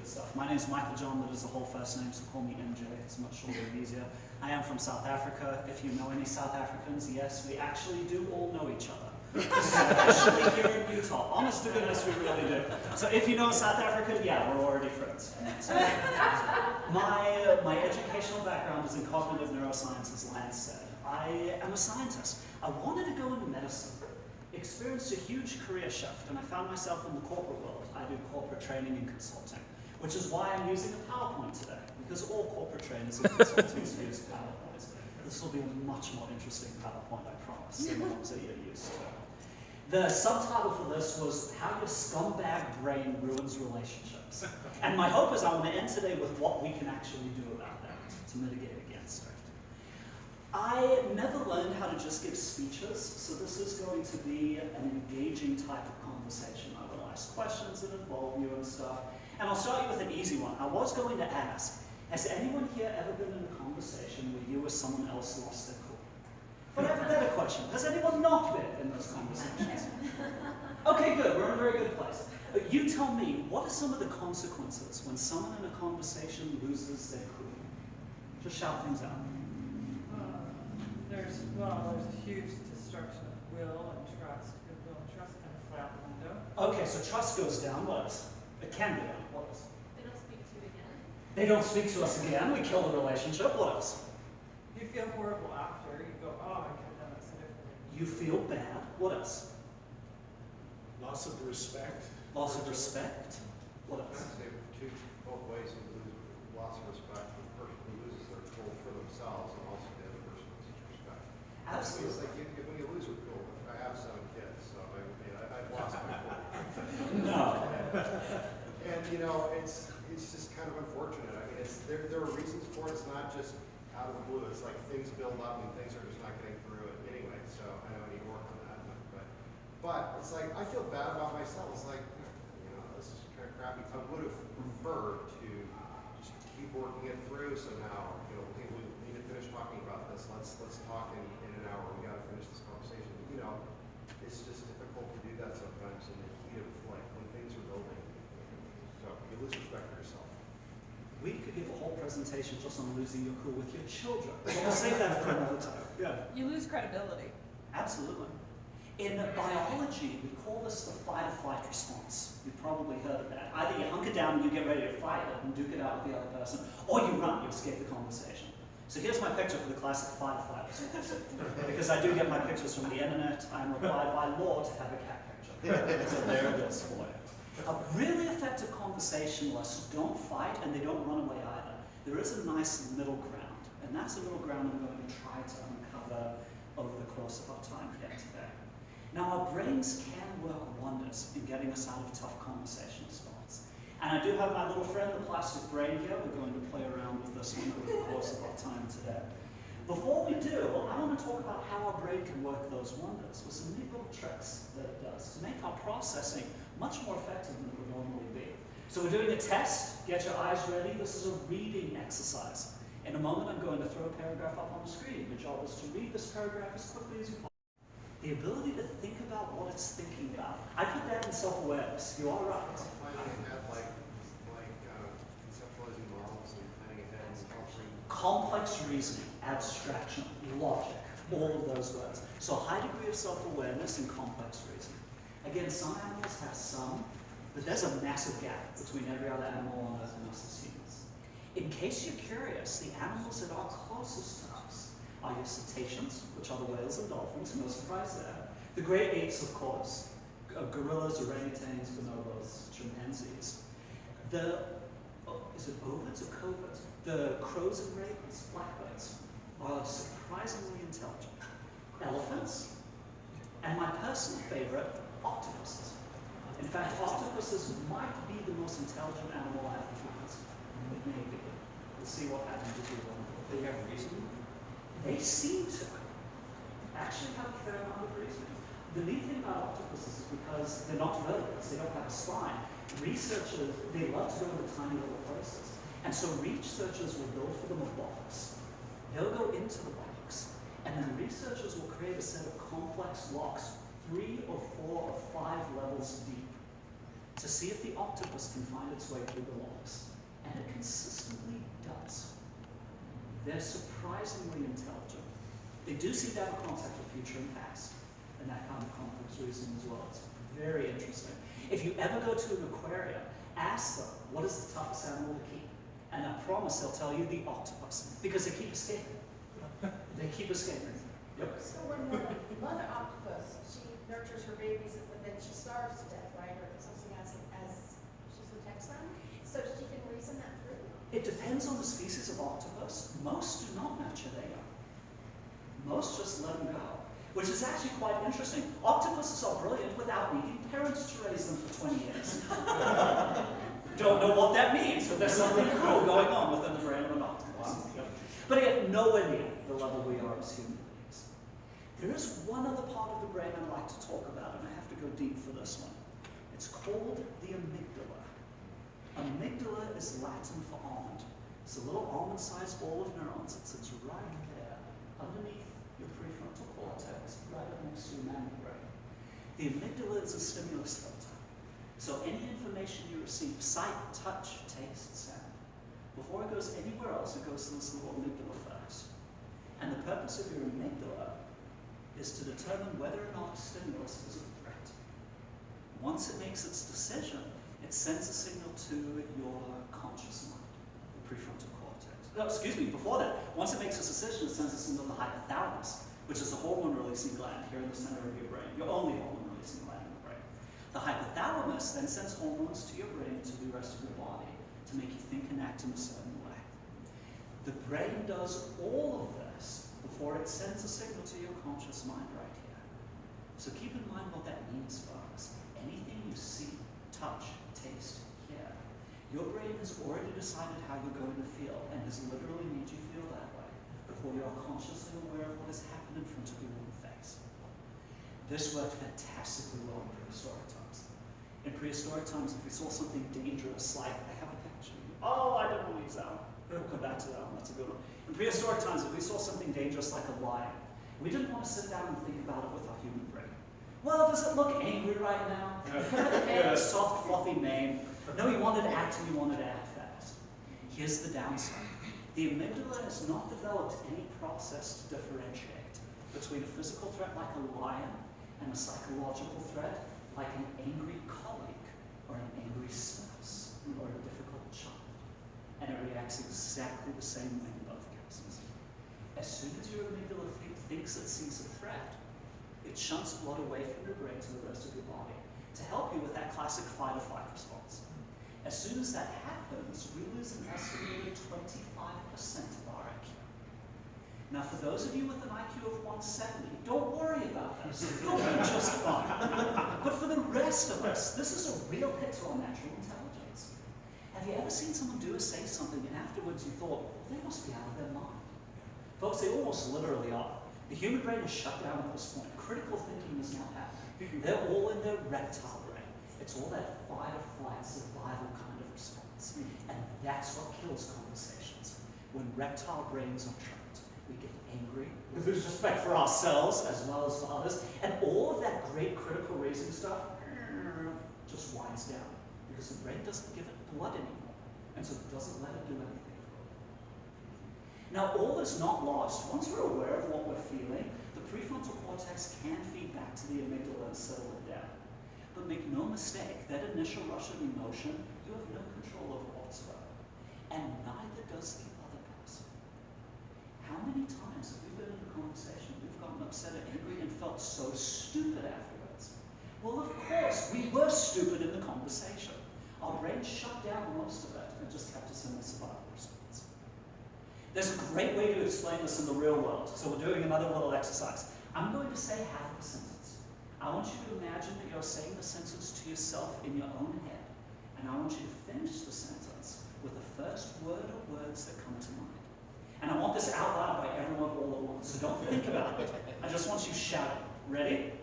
good stuff. My name's Michael John, that is a whole first name, so call me MJ, it's much shorter and easier. I am from South Africa. If you know any South Africans, yes, we actually do all know each other. Especially here in Utah. Honest to goodness, we really do. So if you know a South African, yeah, we're already friends. So, my educational background is in cognitive neuroscience, as Lance said. I am a scientist. I wanted to go into medicine. Experienced a huge career shift, and I found myself in the corporate world. I do corporate training and consulting, which is why I'm using a PowerPoint today, because all corporate trainers and consultants use PowerPoints. This will be a much more interesting PowerPoint, I promise, than the ones that you're used to. The subtitle for this was How Your Scumbag Brain Ruins Relationships. And my hope is I want to end today with what we can actually do about that to mitigate against it. I never learned how to just give speeches, so this is going to be an engaging type of conversation. I will ask questions that involve you and stuff. And I'll start you with an easy one. I was going to ask, has anyone here ever been in a conversation where you or someone else lost their cool? But I have a better question. Has anyone not been in those conversations? Okay, good. We're in a very good place. You tell me, what are some of the consequences when someone in a conversation loses their cool? Just shout things out. There's a huge destruction of will and trust. Goodwill and trust kind of fly out the window. Okay, so trust goes down. What else? It can go down. What else? They don't speak to you again. They don't speak to us again. We kill the relationship. What else? You feel horrible after. You go, oh, I could have done that so differently. You feel bad. What else? Loss of respect. Loss of respect. What else? I'd say both ways. You lose loss of respect. The person who loses their control for themselves, and also the other person loses respect. Absolutely. It's like when you lose your cool. I have 7 kids, so I've lost my cool. No. And it's just kind of unfortunate. I mean, there are reasons for it. It's not just out of the blue. It's like things build up and things are just not getting through it anyway. So I know I need to work on that. But it's like I feel bad about myself. It's like this is kind of crappy. I would have preferred to just keep working it through somehow. We need to finish talking about this. Let's talk in an hour. We got to finish this conversation. It's just difficult to do that sometimes in the heat of when things are building. So you lose respect for yourself. We could give a whole presentation just on losing your cool with your children. But we'll save that for another time. Yeah. You lose credibility. Absolutely. In biology, we call this the fight or flight response. You've probably heard of that. Either you hunker down and you get ready to fight it and duke it out with the other person, or you run, you escape the conversation. So here's my picture for the classic fight or flight response. Because I do get my pictures from the internet, I'm required by law to have a cat picture. So there it is for you. A really effective conversationalists don't fight and they don't run away either. There is a nice middle ground, and that's a middle ground I'm going to try to uncover over the course of our time here today. Now, our brains can work wonders in getting us out of tough conversational spots. And I do have my little friend, the plastic brain here. We're going to play around with this one over the course of our time today. Before we do, I want to talk about how our brain can work those wonders with some neat little tricks that it does to make our processing much more effective than it would normally be. So we're doing a test. Get your eyes ready. This is a reading exercise. In a moment, I'm going to throw a paragraph up on the screen. Your job is to read this paragraph as quickly as you can. The ability to think about what it's thinking about. I put that in self-awareness. You are right. Planning ahead, conceptualizing models and planning ahead and culturing. Complex reasoning, abstraction, logic, all of those words. So a high degree of self-awareness and complex reasoning. Again, some animals have some, but there's a massive gap between every other animal on Earth and us as humans. In case you're curious, the animals that are closest to us are your cetaceans, which are the whales and dolphins, no surprise there. The great apes, of course, gorillas, orangutans, bonobos, chimpanzees. Is it ovids or covids? The crows and ravens, blackbirds, are surprisingly intelligent. Elephants, and my personal favorite, octopuses. In fact, octopuses might be the most intelligent animal I have humans. It may be. We'll see what happens if you want. They have reason. They seem to actually have a fair amount of reasoning. The neat thing about octopuses is because they're not vertebrates, they don't have a spine. Researchers, they love to go into tiny little places. And so researchers will build for them a box. They'll go into the box, and then researchers will create a set of complex locks, 3 or 4 or 5 levels deep. to see if the octopus can find its way through the logs. And it consistently does. They're surprisingly intelligent. They do seem to have a concept of future and past, and that kind of complex reasoning as well. It's very interesting. If you ever go to an aquarium, ask them, what is the toughest animal to keep? And I promise they'll tell you the octopus, because they keep escaping. They keep escaping. Yep. So when the mother octopus, she nurtures her babies, but then she starves to death, right? Or something as she protects them? So she can reason that through? It depends on the species of octopus. Most do not nurture their young. Most just let them go, which is actually quite interesting. Octopuses are brilliant without needing parents to raise them for 20 years. Don't know what that means, but there's something cool going on within the brain of an octopus. But yet nowhere near the level we are as human beings. There is one other part of the brain I'd like to talk about, and I have to go deep for this one. It's called the amygdala. Amygdala is Latin for almond. It's a little almond-sized ball of neurons that sits right there, underneath your prefrontal cortex, right up next to your mammary brain. The amygdala is a stimulus filter. So any information you receive, sight, touch, taste, sound, before it goes anywhere else, it goes to this little amygdala first. And the purpose of your amygdala is to determine whether or not a stimulus is a threat. Once it makes its decision, it sends a signal to your conscious mind, the prefrontal cortex. No, excuse me, before that, once it makes its decision, it sends a signal to the hypothalamus, which is a hormone-releasing gland here in the center of your brain, your only hormone-releasing gland in the brain. The hypothalamus then sends hormones to your brain to the rest of your body to make you think and act in a certain way. The brain does all of this before it sends a signal to your conscious mind right here. So keep in mind what that means, folks. Anything you see, touch, taste, hear, your brain has already decided how you're going to feel and has literally made you feel that way before you are consciously aware of what has happened in front of your own face. This worked fantastically well in prehistoric times. In prehistoric times, if we saw something dangerous, like I have a picture. Oh, I don't want to use that one. We'll come back to that one. That's a good one. In prehistoric times, if we saw something dangerous like a lion, we didn't want to sit down and think about it with our human brain. Well, does it look angry right now? Yeah. Soft, fluffy mane. No, you wanted to act and you wanted to act fast. Here's the downside. The amygdala has not developed any process to differentiate between a physical threat like a lion and a psychological threat like an angry colleague or an angry spouse or a difficult child. And it reacts exactly the same way in both cases. As soon as your amygdala thinks it sees a threat, it shunts blood away from your brain to the rest of your body to help you with that classic fight or flight response. As soon as that happens, we lose an estimated 25% of our IQ. Now, for those of you with an IQ of 170, don't worry about this. You'll be just fine. But for the rest of us, this is a real hit to our natural intelligence. Have you ever seen someone do or say something and afterwards you thought, well, they must be out of their mind? Folks, they almost literally are. The human brain is shut down at this point. Critical thinking is not happening. They're all in their reptile brain. It's all that fight or flight survival kind of response. And that's what kills conversations. When reptile brains are trapped, we get angry, we lose respect for ourselves as well as for others, and all of that great critical raising stuff just winds down because the brain doesn't give it blood anymore, and so it doesn't let it do anything. Now, all is not lost. Once we're aware of what we're feeling, the prefrontal cortex can feed back to the amygdala and settle it down. But make no mistake, that initial rush of emotion, you have no control over whatsoever. And neither does the other person. How many times have we been in a conversation, we've gotten upset or angry and felt so stupid afterwards? Well, of course, we were stupid in the conversation. Our brain shut down most of it and just kept us in the survival response. There's a great way to explain this in the real world. So we're doing another little exercise. I'm going to say half a sentence. I want you to imagine that you're saying the sentence to yourself in your own head. And I want you to finish the sentence with the first word or words that come to mind. And I want this out loud by everyone all at once, so don't think about it. I just want you shouting. Ready?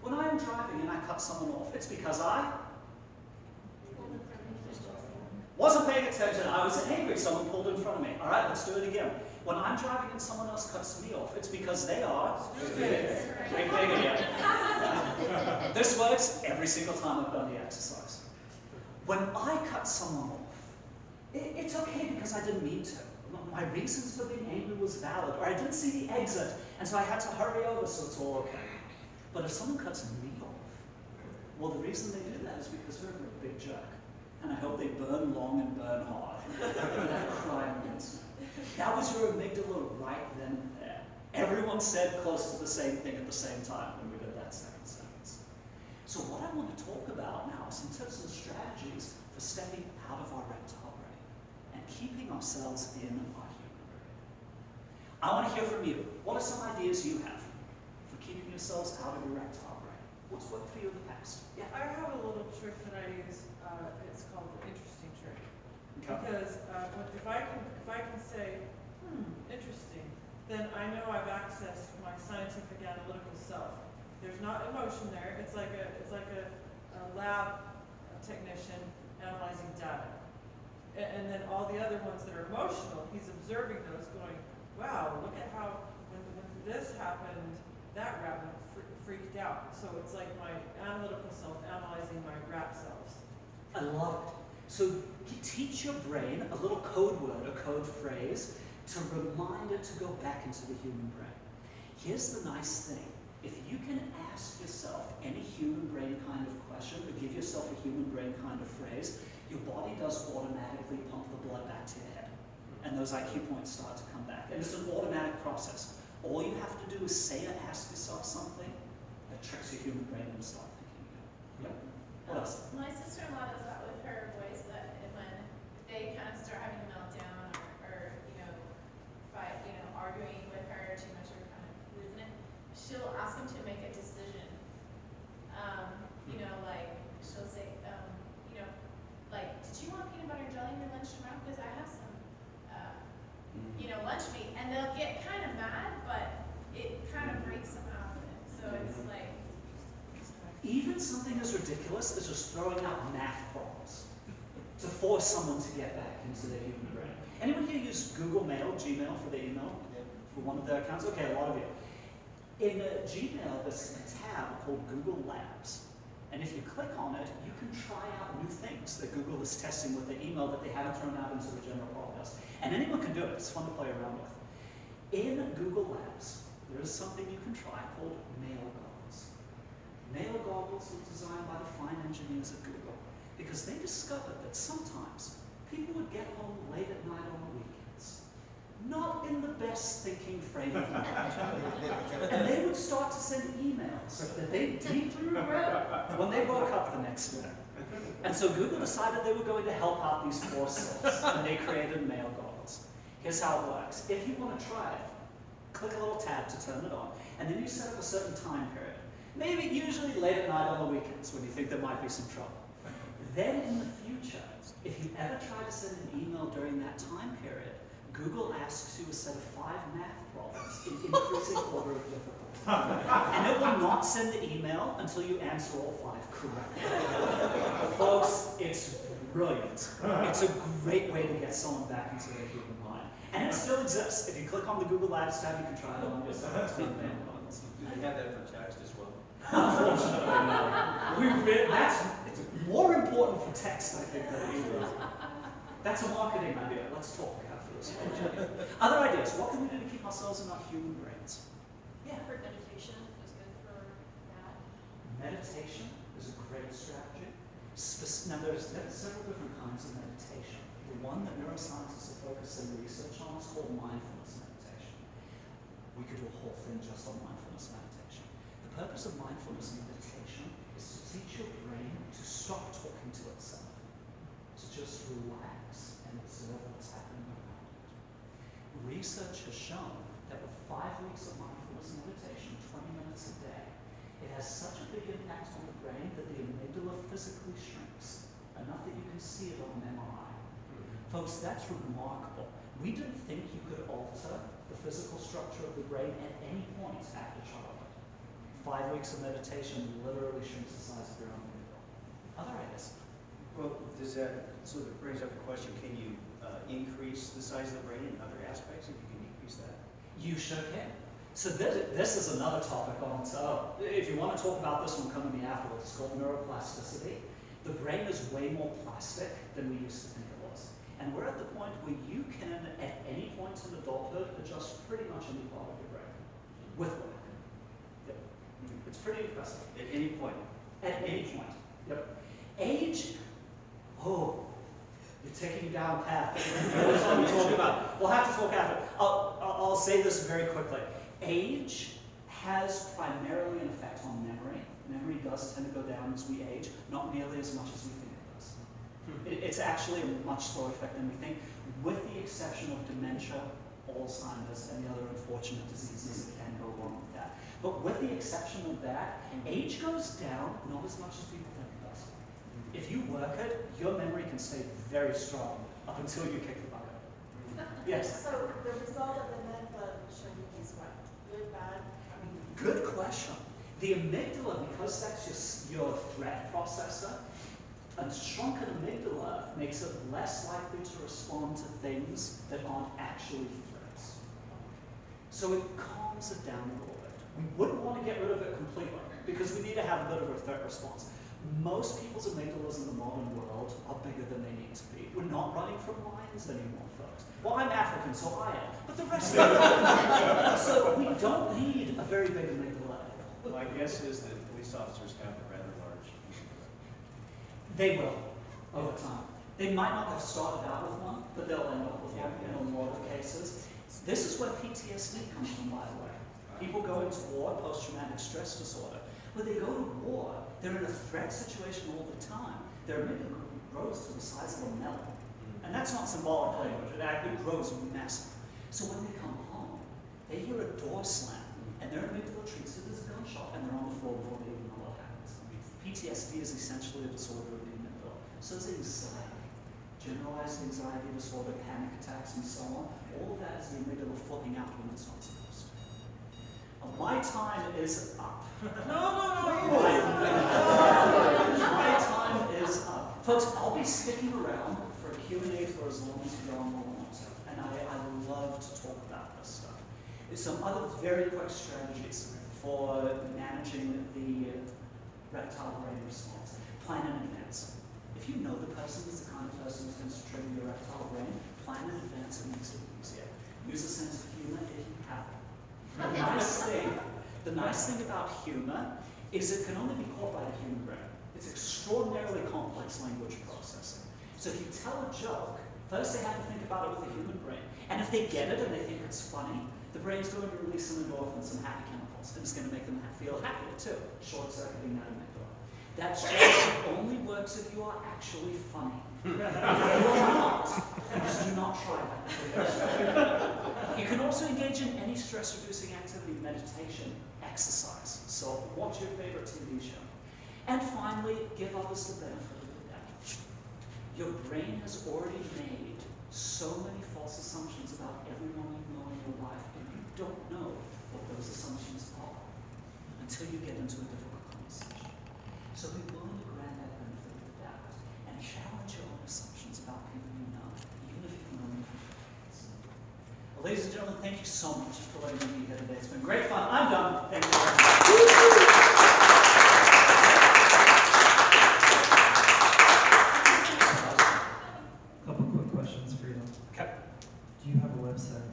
When I am driving and I cut someone off, it's because I wasn't paying attention. I was angry. Someone pulled in front of me. All right, let's do it again. When I'm driving and someone else cuts me off, it's because they are Stupid. Big yeah. This works every single time I've done the exercise. When I cut someone off, it's okay because I didn't mean to. My reasons for being angry was valid, or I didn't see the exit, and so I had to hurry over, so it's all okay. But if someone cuts me off, well, the reason they do that is because they're a big jerk. And I hope they burn long and burn hard for that crime against me. That was your amygdala right then and there. Everyone said close to the same thing at the same time when we did that second sentence. So what I want to talk about now is some tips and strategies for stepping out of our reptile brain and keeping ourselves in our human brain. I want to hear from you. What are some ideas you have for keeping yourselves out of your reptile brain? What's worked for you in the past? Yeah. I have a little trick that I use. It's called the interesting trick. Okay. Because if I can say, interesting, then I know I've accessed my scientific analytical self. There's not emotion there. It's like a lab technician analyzing data. And then all the other ones that are emotional, he's observing those going, wow, look at how when this happened, that rabbit freaked out. So it's like my analytical self analyzing my rat selves. I love it. So teach your brain a little code word, a code phrase, to remind it to go back into the human brain. Here's the nice thing. If you can ask yourself any human brain kind of question, or give yourself a human brain kind of phrase, your body does automatically pump the blood back to your head. And those IQ points start to come back. And it's an automatic process. All you have to do is say or ask yourself something that tricks your human brain into start thinking again. Yeah. What else? My sister-in-law does that with her boys, that when they kind of start having a meltdown or fight, arguing with her too much or kind of losing it, she'll ask them to make a decision. Like she'll say, like, did you want peanut butter and jelly in your lunch tomorrow? Because I have some, lunch meat. And they'll get kind of mad, but it kind of breaks them out of it. So it's like, Even something as ridiculous as just throwing out math problems to force someone to get back into their human brain. Anyone here use Google Mail, Gmail for their email? For one of their accounts? Okay, a lot of you. In Gmail, there's a tab called Google Labs. And if you click on it, you can try out new things that Google is testing with their email that they haven't thrown out into the general populace. And anyone can do it. It's fun to play around with. In Google Labs, there is something you can try called Mail Goggles. Mail Goggles were designed by the fine engineers at Google because they discovered that sometimes people would get home late at night on the weekends, not in the best thinking frame of mind. And they would start to send emails that they deeply regret when they woke up the next day. And so Google decided they were going to help out these poor souls, and they created Mail Goggles. Here's how it works. If you want to try it, click a little tab to turn it on, and then you set up a certain time period. Maybe usually late at night on the weekends when you think there might be some trouble. Then in the future, if you ever try to send an email during that time period, Google asks you a set of 5 math problems in increasing order of difficulty. And it will not send the email until you answer all 5 correctly. Folks, it's brilliant. It's a great way to get someone back into their human mind. And it still exists. If you click on the Google Labs tab, you can try it on yourself. It's called Mail Goggles. Do they have that for text as well? Unfortunately, no. It's more important for text, I think, than email. That's a marketing idea. Let's talk after this. Other ideas. What can we do to keep ourselves in our human brains? Yeah. for meditation is good for that. Meditation is a great strategy. Now, there's several different kinds of meditation. The one that neuroscientists are focusing research on is called mindfulness meditation. We could do a whole thing just on mindfulness meditation. The purpose of mindfulness meditation is to teach your brain to stop talking to itself, to just relax and observe what's happening around it. Research has shown that with 5 weeks of mindfulness meditation, 20 minutes a day, it has such a big impact on the brain that the amygdala physically shrinks, enough that you can see it on an MRI. Folks, that's remarkable. We didn't think you could alter the physical structure of the brain at any point after childhood. 5 weeks of meditation literally shrinks the size of your own amygdala. Other ideas? Well, does that, so that brings up the question, can you increase the size of the brain in other aspects? If you can use that? You sure can. So this is another topic on, so if you want to talk about this one, come to me afterwards. It's called neuroplasticity. The brain is way more plastic than we used to think it was. And we're at the point where you can, at any point in adulthood, adjust pretty much any part of your brain with work. Yep. It's pretty impressive at any point. At any point. Yep. Age, oh, you're taking me down a path. That's what we talk about. We'll have to talk after. I'll say this very quickly. Age has primarily an effect on memory. Memory does tend to go down as we age, not nearly as much as we think it does. It's actually a much slower effect than we think, with the exception of dementia, Alzheimer's, and the other unfortunate diseases that can go along with that. But with the exception of that, age goes down not as much as people think it does. If you work it, your memory can stay very strong up until you kick the bucket. Yes? So the result of the medical showing is what? Good, bad? I mean, Good question. The amygdala, because that's your threat processor, a shrunken amygdala makes it less likely to respond to things that aren't actually threats. So it calms it down a little bit. We wouldn't want to get rid of it completely, because we need to have a bit of a threat response. Most people's amygdalas in the modern world are bigger than they need to be. We're not running from lions anymore, folks. Well, I'm African, so I am, but the rest of them. So we don't need a very big amygdala. My guess is that police officers have a rather large. They will, over time. They might not have started out with one, but they'll end up with one in a lot of cases. This is where PTSD comes from, by the way. People go into war, post-traumatic stress disorder. When they go to war, they're in a threat situation all the time. Their amygdala grows to the size of a melon. And that's not symbolic language, it actually grows massive. So when they come home, they hear a door slam, and their amygdala treats it as a gunshot, and they're on the floor before they even know what happens. PTSD is essentially a disorder of the amygdala. So is anxiety, generalized anxiety disorder, panic attacks, and so on. All of that is the amygdala flipping out when it's not supposed to. My time is up. No. My time is up. Folks, I'll be sticking around for a Q&A for as long as you all want to. And I love to talk about this stuff. There's some other very quick strategies for managing the erectile brain response. Plan in advance. If you know the person is the kind of person who's going to trigger your erectile brain, plan in advance, it makes it easier. Use a sense of humor if you have it. The nice thing about humor is it can only be caught by the human brain. It's extraordinarily complex language processing. So if you tell a joke, first they have to think about it with the human brain. And if they get it and they think it's funny, the brain's going to release some endorphins, some happy chemicals, and it's going to make them feel happier too, short-circuiting that amygdala. That strategy only works if you are actually funny. If you are not, just do not try that. You can also engage in any stress-reducing activity, meditation, exercise. So watch your favorite TV show. And finally, give others the benefit of the doubt. Your brain has already made so many false assumptions about everyone you know in your life, and you don't know what those assumptions are until you get into a difficult conversation. So be willing to grant that benefit of the doubt and challenge your own assumptions about people you know, even if you can only comprehend. Well, ladies and gentlemen, thank you so much for letting me be here today. It's been great fun. I'm done. Thank you very much. Couple quick questions for you. Okay. Do you have a website?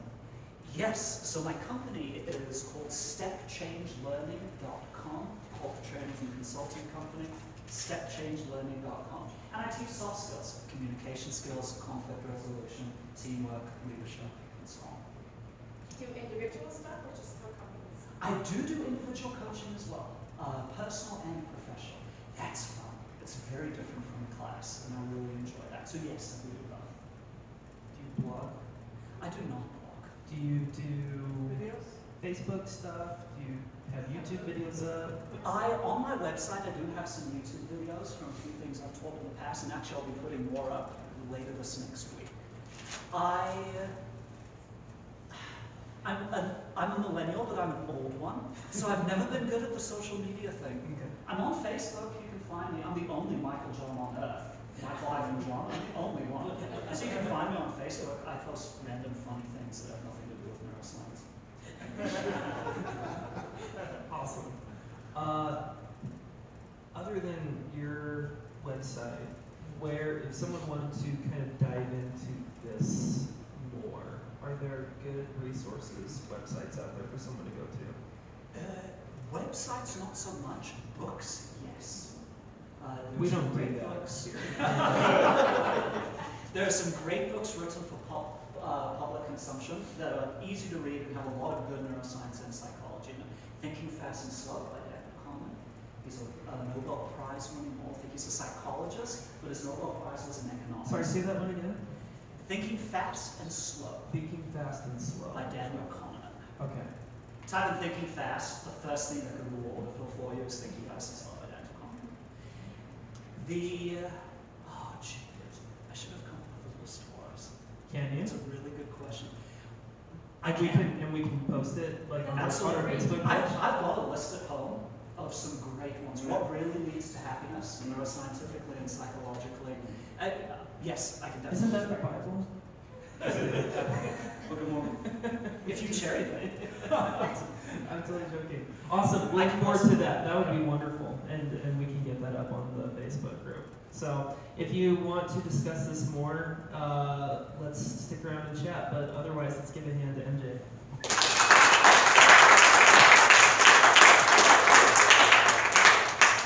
Yes, so my company is called stepchangelearning.com, corporate training and consulting company, stepchangelearning.com. And I teach soft skills, communication skills, conflict resolution, teamwork, leadership, and so on. Do individual stuff or just for companies? I do individual coaching as well, personal and professional. That's fun. It's very different from a class, and I really enjoy that. So yes, I do both. Do you blog? I do not blog. Do you do Videos? Facebook stuff? Do you have YouTube videos up? On my website, I do have some YouTube videos from a few things I've taught in the past, and actually I'll be putting more up later this next week. I'm a millennial, but I'm an old one, so I've never been good at the social media thing. Okay. I'm on Facebook, you can find me. I'm the only Michael John on earth. Michael Ivan John, I'm the only one. So you can find me on Facebook. I post random funny things that have nothing to do with neuroscience. Awesome. Other than your website, where, if someone wanted to kind of dive into this more, are there good resources, websites out there for someone to go to? Websites, not so much. Books, yes. We There's don't some do great that books. here. There are some great books written for public consumption that are easy to read and have a lot of good neuroscience and psychology. Thinking Fast and Slow by Daniel Kahneman. He's a Nobel Prize winning author. He's a psychologist, but his Nobel Prize was in economics. Sorry, say that one again. Thinking Fast and Slow Thinking Fast and Slow. by Daniel Kahneman. Okay. Type in Thinking Fast, the first thing that Google will order for you is Thinking Fast and Slow by Daniel Kahneman. I should have come up with a list for us. Can you? It's a really good question. And we can post it like on our Absolutely. Facebook I've page. got a list at home of some great ones. What really leads to happiness, neuroscientifically and psychologically. Yes, I can definitely. Isn't that the Bible? Book of Mormon. If you cherry pick. I'm totally joking. Awesome. I Look can forward post to it. that. That would be wonderful, and we can get that up on the Facebook group. So if you want to discuss this more, let's stick around and chat. But otherwise, let's give a hand